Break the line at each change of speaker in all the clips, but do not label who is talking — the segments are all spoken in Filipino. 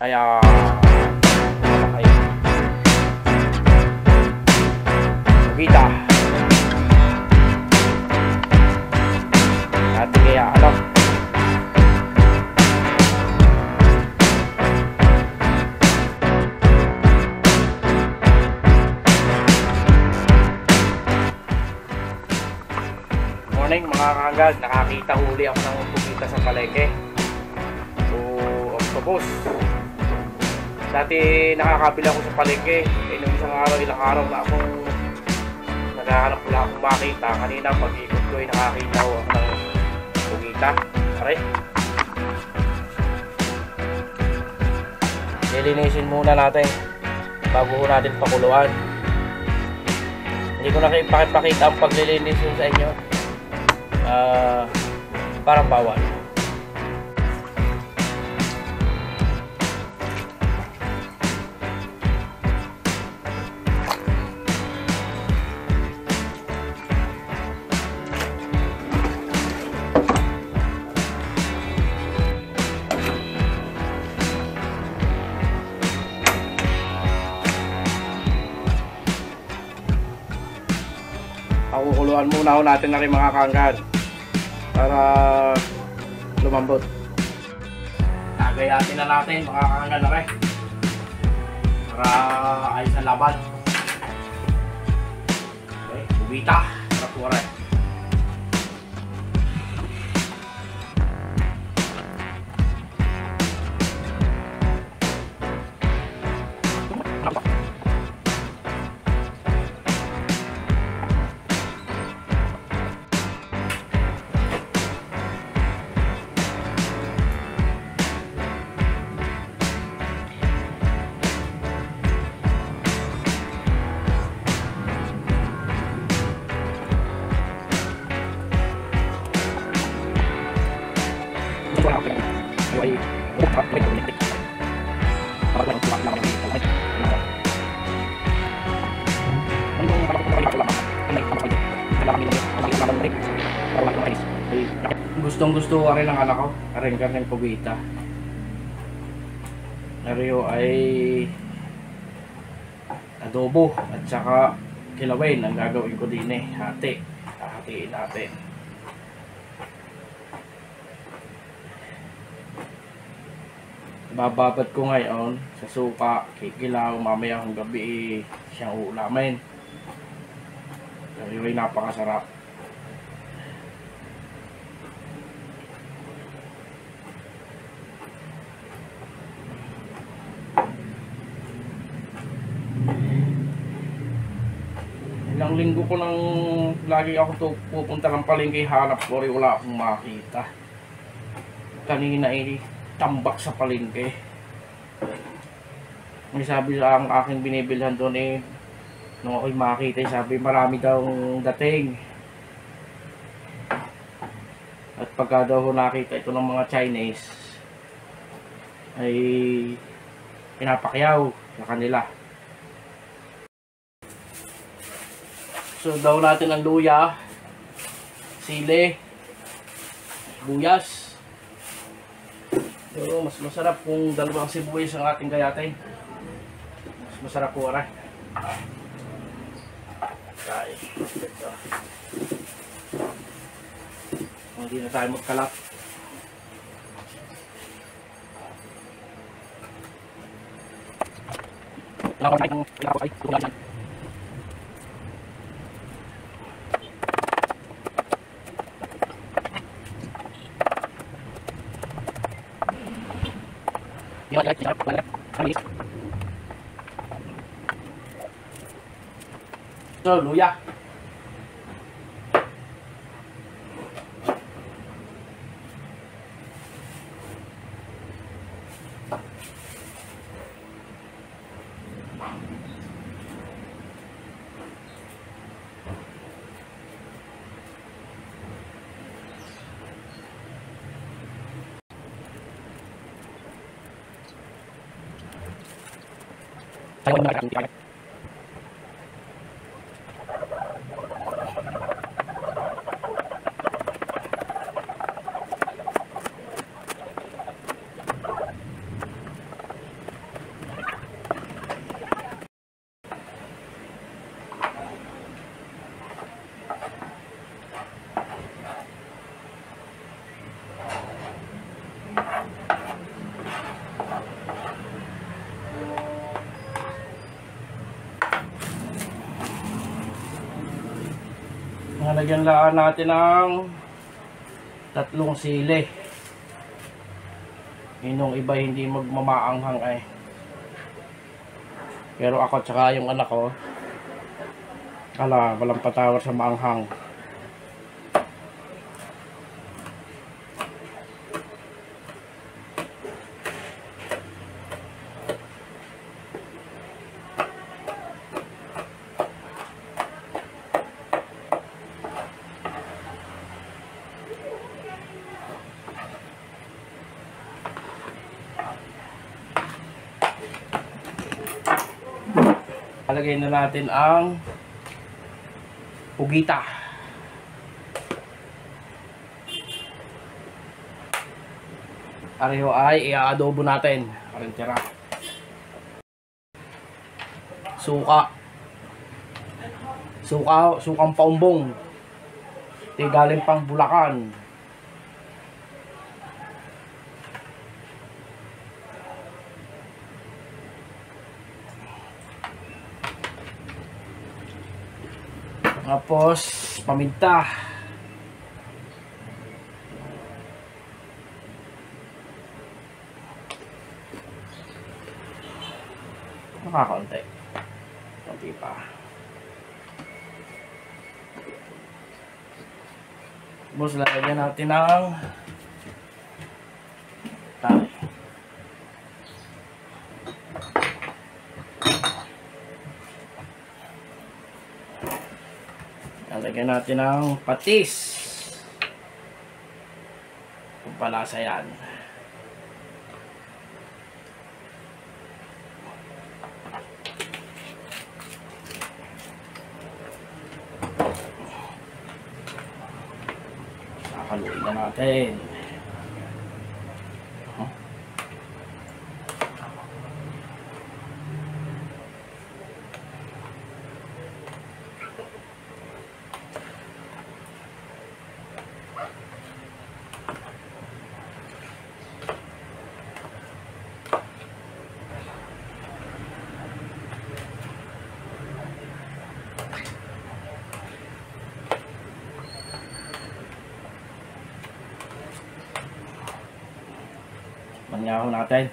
Kaya kita at kaya ano, morning mga kagad, nakakita huli ako ng kumita sa palengke. So octopus, dati nakakabila ako sa palengke, nung isang araw, ilang araw na akong naghahanap, wala akong makita. Kanina pag-ikot ko ay nakakita ako ng kumita. Pare, lilinisin muna natin bago natin pakuluan. Hindi ko na kayo pakipakita ang paglilinisin sa inyo, parang bawal. Pakukuluan muna natin na rin mga kaanggad para lumambot. Nagayatin na natin mga kaanggad na rin para ayos ang laban. Okay, bubita para puwara. Gustong gusto ko rin ng anak ko, kareng kubita. Nariyo ay adobo at saka kilawin ang gagawin ko din eh. Hatiin natin. Bababad ko ngayon sa suka, kikilaw, mamaya hanggang gabi siyang uulamin. Nariyo ay napakasarap. Ilang linggo ko nang lagi ako pupunta ng palengke, hanap ko rin, wala akong makita. Kanina ay tambak sa palengke. May sabi sa ang aking binibilhan doon eh, nung ako'y makita, sabi marami daw dating. At pagka daw nakita ito ng mga Chinese ay pinapakyaw sa kanila. So daw natin ang luya, sili, sibuyas. Pero mas masarap kung dalawang sibuyas ang ating gayatin. Mas masarap po aray. Okay, ito. Hindi na tayo magkalat. So, luya. Nalagyan lang natin ng 3 sili. Yung iba hindi magmamaanghang eh. Pero ako tsaka yung anak ko, walang patawar sa maanghang. Lagay na natin ang pugita. Pareho ay i-adobo natin. Parang sukang paumbong. Ito galing pang Bulacan. Tapos paminta. Nakakaunti. Kunti pa. Tapos lagyan natin ng tayo. Lagyan natin ng patis. Kung palasa yan. Nakaluin na natin. Manyaho natin.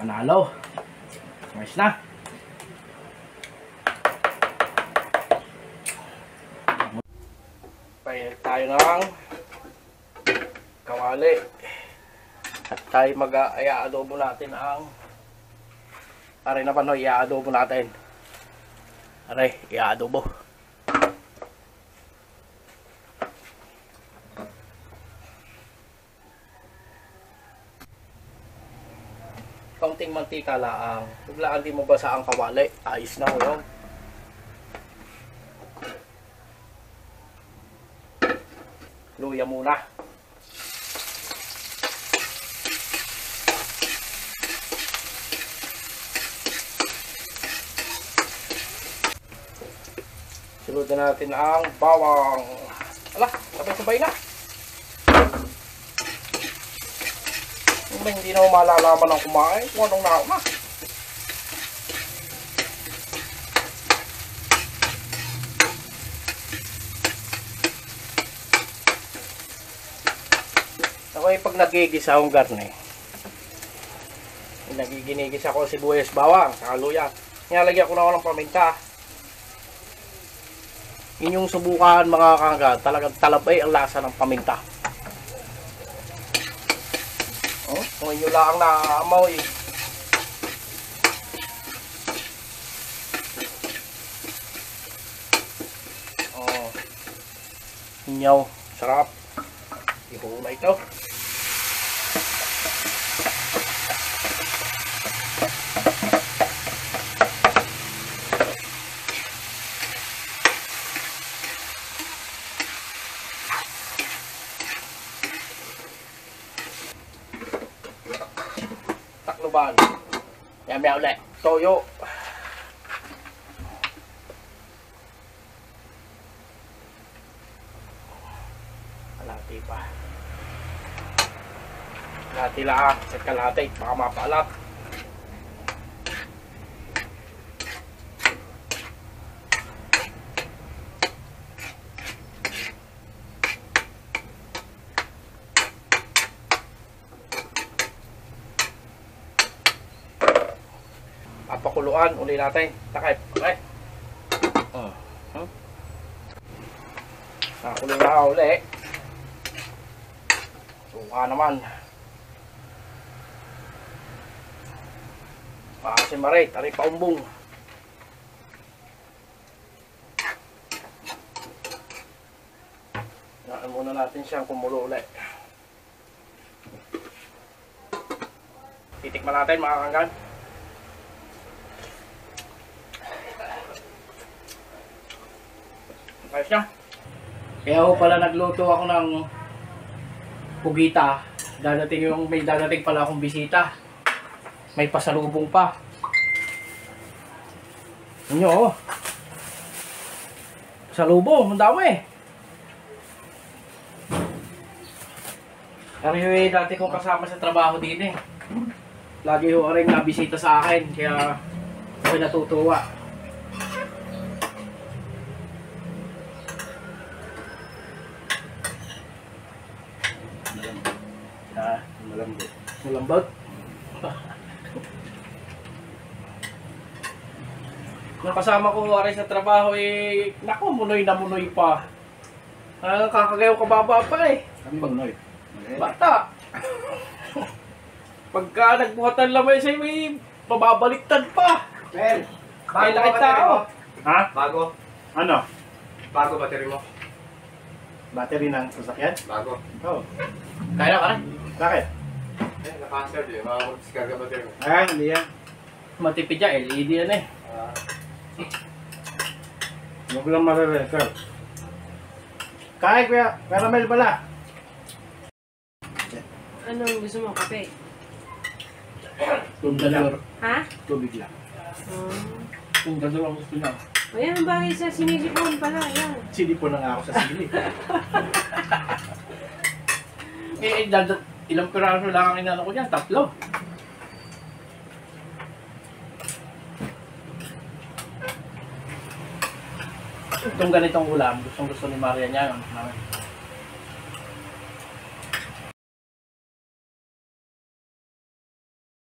Panalo. Nice na. Pahinag tayo ng kawali. At tayo mag-i-adobo natin ang aray na panoy, i-adobo natin. Aray, i-adobo. Kaunting mantika lang. Biglaan di mo basa ang kawali. Ayos na ho yun. Luya muna. Sunod natin ang bawang. Ala, sabay-sabay na. Hindi na ako malalaman ng kumain kung anong nauna. Ako ay pag nagigisa akong garne, nagiginigis ako sibuyas, bawang, saka luya. Nilalagyan ko na ako ng paminta. Inyong subukan mga kangga, talagang talabay ang lasa ng paminta. Oh, kung inyo lang naaamoy. Oh, inyaw, sarap. Iho na ito. Takloban. Yamya ulit. Toyo. Alati pa. Natila sa kalahati, baka mapaalat. Papakuluan uli natin. Takip. Okay. Nakulo na uli. Suka naman. Si Maray, tari paumbong. Naan muna natin siyang kumulo uli. Titikman natin mga kanggan. Ayos niya. Kaya ako pala nagluto ako ng pugita. May dadating pala akong bisita. May pasalubong pa. Inyo oh. Pasalubong, ang dami eh. Anyway, dati kong kasama sa trabaho din eh. Lagi ho rin nabisita sa akin, kaya ako'y natutuwa.
Malambot.
Malambot. Nung kasama ko rin sa trabaho eh, naku, munoy na munoy pa. Kakagayaw kababa pa eh.
Ano bang noy?
Bata. Pagka nagbuhatan lamay sa'yo, may mababaliktad pa.
Ben,
May lakit tao.
ha?
Bago.
Ano?
Bago battery mo.
Battery ng sasakyan?
Bago.
Oo.
Kaya ka rin.
Bakit?
Eh, naka-answer din. Makakapag-discarga battery mo.
Ay, hindi yan.
Matipid yan, LED yan eh.
Huwag lang marere-reserve. Kaya kuya, caramel pala.
Anong gusto mo? Kape?
Yung dalawa.
Ha?
Tubig lang.
Yung dalawa gusto niya.
O yan, ang bagay sa sinisipon pala. Yan.
Sinipo na nga ako sa sili.
Ilang piraso lang ang inano ko niyan? 3. Itong ganitong ulam, gustong gusto ni Maria niya.